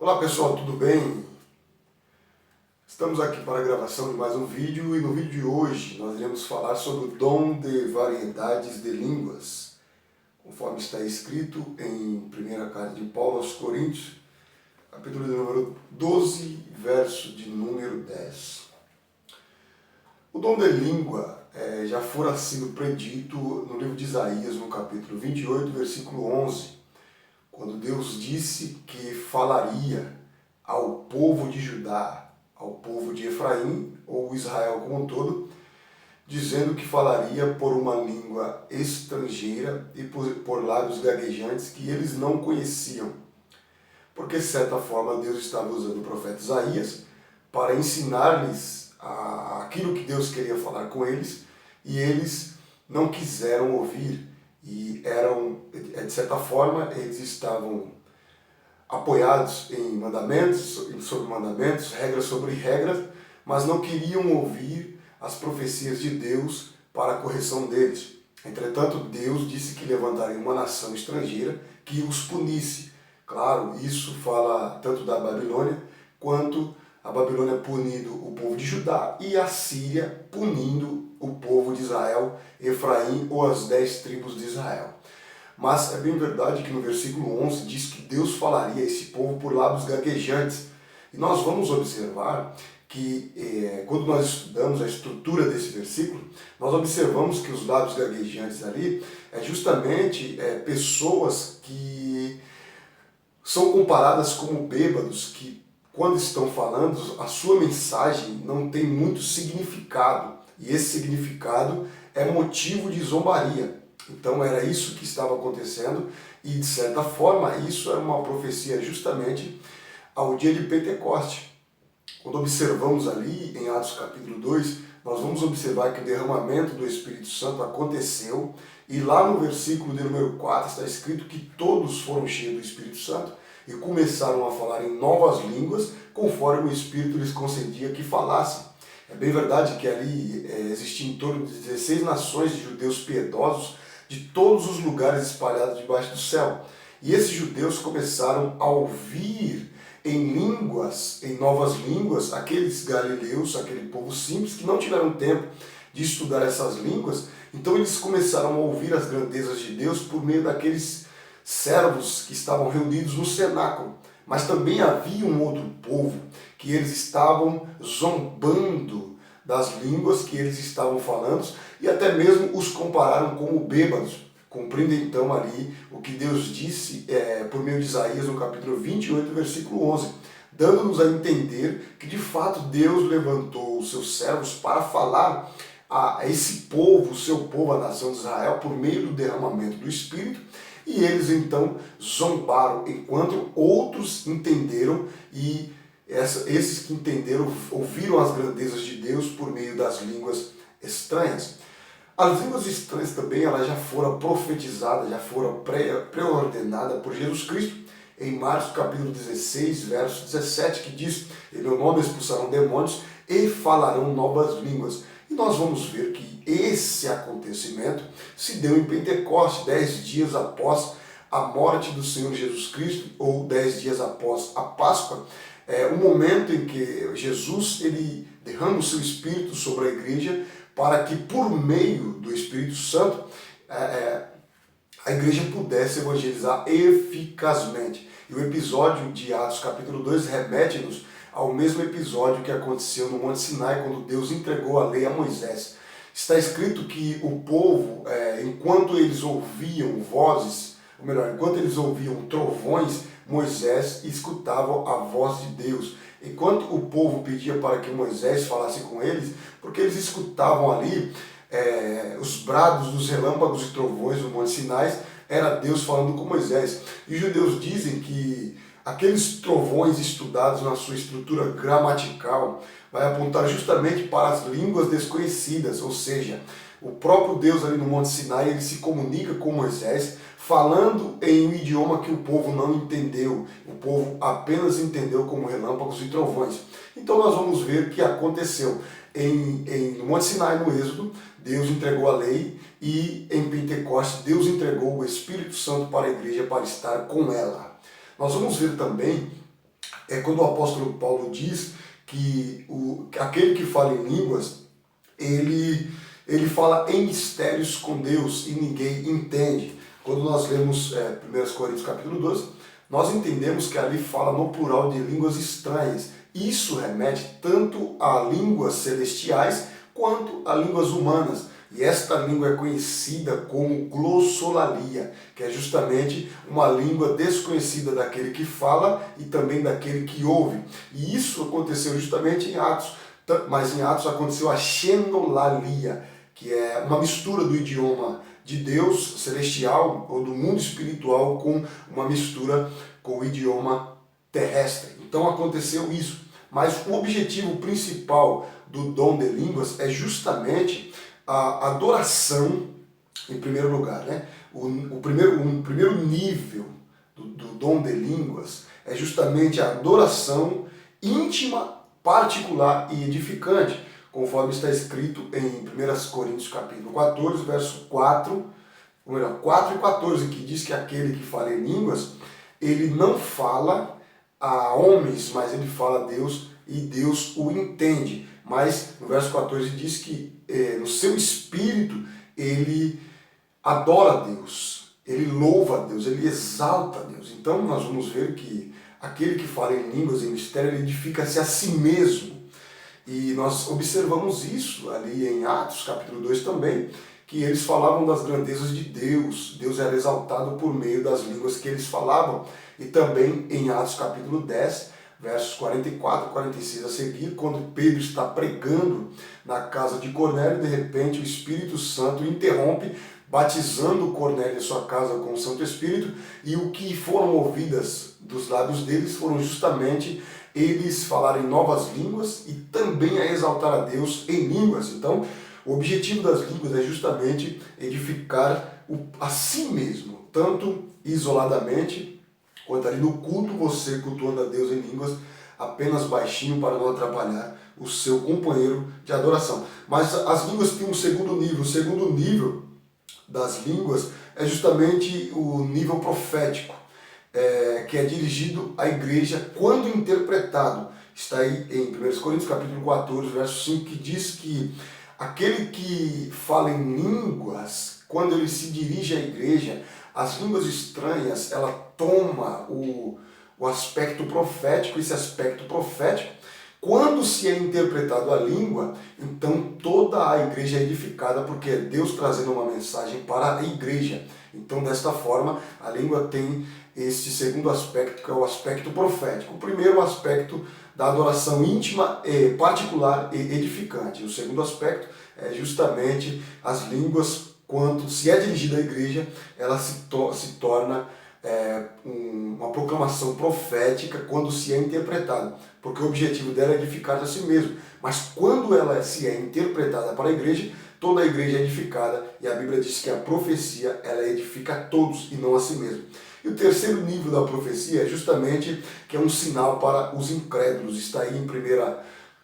Olá pessoal, tudo bem? Estamos aqui para a gravação de mais um vídeo e no vídeo de hoje nós iremos falar sobre o dom de variedades de línguas, conforme está escrito em 1ª carta de Paulo aos Coríntios, capítulo de número 12, verso de número 10. O dom de língua já fora sido predito no livro de Isaías, no capítulo 28, versículo 11, quando Deus disse que falaria ao povo de Judá, ao povo de Efraim, ou Israel como um todo, dizendo que falaria por uma língua estrangeira e por lábios gaguejantes que eles não conheciam. Porque, de certa forma, Deus estava usando o profeta Isaías para ensinar-lhes aquilo que Deus queria falar com eles, e eles não quiseram ouvir, e eram, de certa forma, eles estavam apoiados em mandamentos, sobre mandamentos, regras sobre regras, mas não queriam ouvir as profecias de Deus para a correção deles. Entretanto, Deus disse que levantaria uma nação estrangeira que os punisse. Claro, isso fala tanto da Babilônia, quanto a Babilônia punindo o povo de Judá e a Síria punindo o povo de Israel, Efraim ou as 10 tribos de Israel. Mas é bem verdade que no versículo 11 diz que Deus falaria a esse povo por lábios gaguejantes. E nós vamos observar que quando nós estudamos a estrutura desse versículo, nós observamos que os lábios gaguejantes ali é justamente pessoas que são comparadas como bêbados, que quando estão falando, a sua mensagem não tem muito significado. E esse significado é motivo de zombaria. Então era isso que estava acontecendo e, de certa forma, isso é uma profecia justamente ao dia de Pentecoste. Quando observamos ali em Atos capítulo 2, nós vamos observar que o derramamento do Espírito Santo aconteceu e lá no versículo de número 4 está escrito que todos foram cheios do Espírito Santo e começaram a falar em novas línguas conforme o Espírito lhes concedia que falassem. É bem verdade que ali existiam em torno de 16 nações de judeus piedosos de todos os lugares espalhados debaixo do céu. E esses judeus começaram a ouvir em línguas, em novas línguas, aqueles galileus, aquele povo simples que não tiveram tempo de estudar essas línguas. Então eles começaram a ouvir as grandezas de Deus por meio daqueles servos que estavam reunidos no cenáculo. Mas também havia um outro povo que eles estavam zombando das línguas que eles estavam falando e até mesmo os compararam como bêbados. Cumprindo então ali o que Deus disse por meio de Isaías no capítulo 28, versículo 11, dando-nos a entender que de fato Deus levantou os seus servos para falar a esse povo, o seu povo, a nação de Israel, por meio do derramamento do Espírito, e eles então zombaram, enquanto outros entenderam e esses que entenderam ouviram as grandezas de Deus por meio das línguas estranhas. As línguas estranhas também elas já foram profetizadas, já foram pré-ordenadas por Jesus Cristo em Marcos capítulo 16, verso 17, que diz: em meu nome expulsarão demônios e falarão novas línguas. E nós vamos ver que esse acontecimento se deu em Pentecostes, 10 dias após a morte do Senhor Jesus Cristo, ou 10 dias após a Páscoa, o momento em que Jesus ele derrama o seu Espírito sobre a igreja para que por meio do Espírito Santo a igreja pudesse evangelizar eficazmente. E o episódio de Atos capítulo 2 remete-nos ao mesmo episódio que aconteceu no Monte Sinai, quando Deus entregou a lei a Moisés. Está escrito que o povo, enquanto eles ouviam vozes, ou melhor, enquanto eles ouviam trovões, Moisés escutava a voz de Deus. Enquanto o povo pedia para que Moisés falasse com eles, porque eles escutavam ali os brados dos relâmpagos e trovões do Monte Sinai, era Deus falando com Moisés. E os judeus dizem que aqueles trovões estudados na sua estrutura gramatical vai apontar justamente para as línguas desconhecidas, ou seja, o próprio Deus ali no Monte Sinai, ele se comunica com Moisés, falando em um idioma que o povo não entendeu, o povo apenas entendeu como relâmpagos e trovões. Então nós vamos ver que aconteceu no Monte Sinai, no Êxodo, Deus entregou a lei, e em Pentecostes Deus entregou o Espírito Santo para a igreja para estar com ela. Nós vamos ver também é quando o apóstolo Paulo diz que aquele que fala em línguas, ele fala em mistérios com Deus e ninguém entende. Quando nós lemos 1 Coríntios capítulo 12, nós entendemos que ali fala no plural de línguas estranhas. Isso remete tanto a línguas celestiais quanto a línguas humanas. E esta língua é conhecida como glossolalia, que é justamente uma língua desconhecida daquele que fala e também daquele que ouve. E isso aconteceu justamente em Atos, mas em Atos aconteceu a xenolalia, que é uma mistura do idioma de Deus celestial ou do mundo espiritual com uma mistura com o idioma terrestre. Então aconteceu isso. Mas o objetivo principal do dom de línguas é justamente a adoração, em primeiro lugar, né? O primeiro nível do dom de línguas é justamente a adoração íntima, particular e edificante, conforme está escrito em 1 Coríntios capítulo 14, verso 4, ou melhor, 4 e 14, que diz que aquele que fala em línguas, ele não fala a homens, mas ele fala a Deus e Deus o entende. Mas no verso 14 diz que no seu espírito ele adora a Deus, ele louva a Deus, ele exalta a Deus. Então nós vamos ver que aquele que fala em línguas, em mistério, ele edifica-se a si mesmo. E nós observamos isso ali em Atos capítulo 2 também, que eles falavam das grandezas de Deus. Deus era exaltado por meio das línguas que eles falavam. E também em Atos capítulo 10, versos 44 e 46 a seguir, quando Pedro está pregando na casa de Cornélio, de repente o Espírito Santo interrompe, batizando Cornélio em sua casa com o Santo Espírito, e o que foram ouvidas dos lábios deles foram justamente eles falarem novas línguas e também a exaltar a Deus em línguas. Então, o objetivo das línguas é justamente edificar a si mesmo, tanto isoladamente, quanto ali no culto, você cultuando a Deus em línguas, apenas baixinho para não atrapalhar o seu companheiro de adoração. Mas as línguas têm um segundo nível. O segundo nível das línguas é justamente o nível profético, que é dirigido à igreja quando interpretado. Está aí em 1 Coríntios capítulo 14, verso 5, que diz que aquele que fala em línguas, quando ele se dirige à igreja, as línguas estranhas, ela toma o aspecto profético. Esse aspecto profético, quando se é interpretado a língua, então toda a igreja é edificada, porque é Deus trazendo uma mensagem para a igreja. Então, desta forma, a língua tem este segundo aspecto, que é o aspecto profético. O primeiro aspecto da adoração íntima, particular e edificante. O segundo aspecto é justamente as línguas, quando se é dirigida à igreja, ela se torna uma proclamação profética quando se é interpretada, porque o objetivo dela é edificar a si mesmo. Mas quando ela se é interpretada para a igreja, toda a igreja é edificada, e a Bíblia diz que a profecia ela edifica a todos e não a si mesmo. E o terceiro nível da profecia é justamente que é um sinal para os incrédulos. Está aí em 1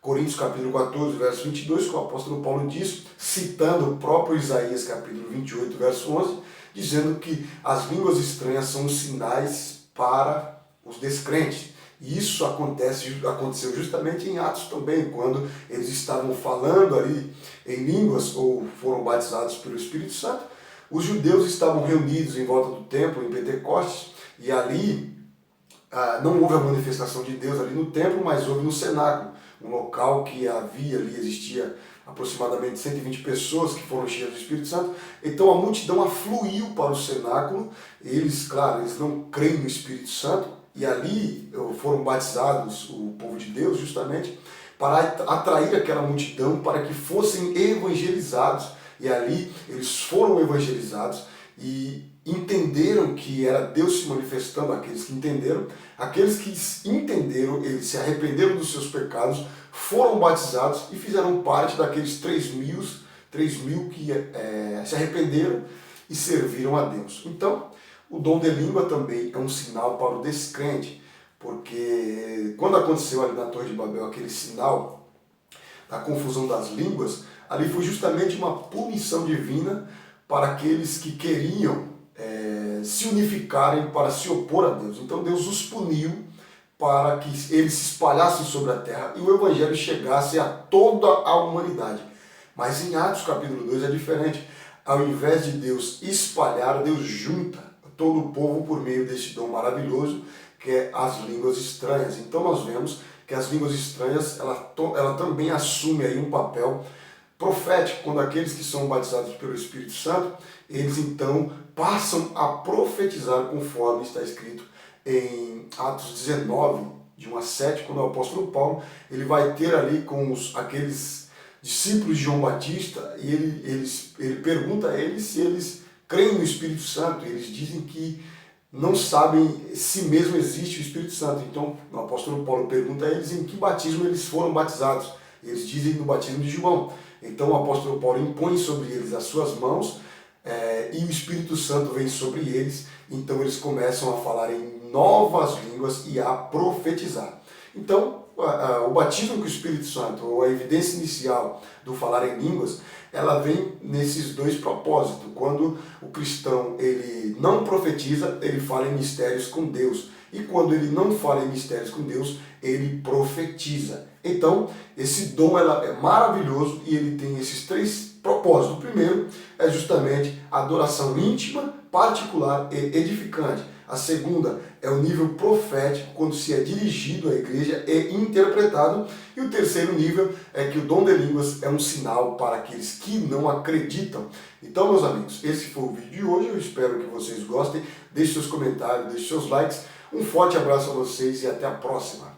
Coríntios capítulo 14, verso 22, que o apóstolo Paulo diz, citando o próprio Isaías capítulo 28, verso 11, dizendo que as línguas estranhas são sinais para os descrentes. E isso aconteceu justamente em Atos também, quando eles estavam falando ali em línguas ou foram batizados pelo Espírito Santo. Os judeus estavam reunidos em volta do templo em Pentecostes, e ali não houve a manifestação de Deus ali no templo, mas houve no cenáculo, um local que existia aproximadamente 120 pessoas que foram cheias do Espírito Santo. Então a multidão afluiu para o cenáculo. Eles, claro, eles não creem no Espírito Santo, e ali foram batizados o povo de Deus justamente para atrair aquela multidão para que fossem evangelizados. E ali eles foram evangelizados e entenderam que era Deus se manifestando àqueles que entenderam. Aqueles que entenderam, eles se arrependeram dos seus pecados, foram batizados e fizeram parte daqueles 3 mil que se arrependeram e serviram a Deus. Então, o dom de língua também é um sinal para o descrente, porque quando aconteceu ali na Torre de Babel aquele sinal da confusão das línguas, ali foi justamente uma punição divina para aqueles que queriam se unificarem para se opor a Deus. Então Deus os puniu para que eles se espalhassem sobre a terra e o evangelho chegasse a toda a humanidade. Mas em Atos capítulo 2 é diferente. Ao invés de Deus espalhar, Deus junta todo o povo por meio desse dom maravilhoso, que é as línguas estranhas. Então nós vemos que as línguas estranhas, ela também assume aí um papel profético, quando aqueles que são batizados pelo Espírito Santo, eles então passam a profetizar, conforme está escrito em Atos 19, de 1 a 7, quando o apóstolo Paulo ele vai ter ali com aqueles discípulos de João Batista, e ele pergunta a eles se eles creem no Espírito Santo. Eles dizem que não sabem se mesmo existe o Espírito Santo. Então o apóstolo Paulo pergunta a eles em que batismo eles foram batizados. Eles dizem no batismo de João. Então o apóstolo Paulo impõe sobre eles as suas mãos e o Espírito Santo vem sobre eles. Então eles começam a falar em novas línguas e a profetizar. Então o batismo com o Espírito Santo, ou a evidência inicial do falar em línguas, ela vem nesses dois propósitos. Quando o cristão ele não profetiza, ele fala em mistérios com Deus. E quando ele não fala em mistérios com Deus, ele profetiza. Então, esse dom é maravilhoso e ele tem esses três propósitos. O primeiro é justamente a adoração íntima, particular e edificante. A segunda é o nível profético, quando se é dirigido à igreja e interpretado. E o terceiro nível é que o dom de línguas é um sinal para aqueles que não acreditam. Então, meus amigos, esse foi o vídeo de hoje. Eu espero que vocês gostem. Deixe seus comentários, deixe seus likes. Um forte abraço a vocês e até a próxima.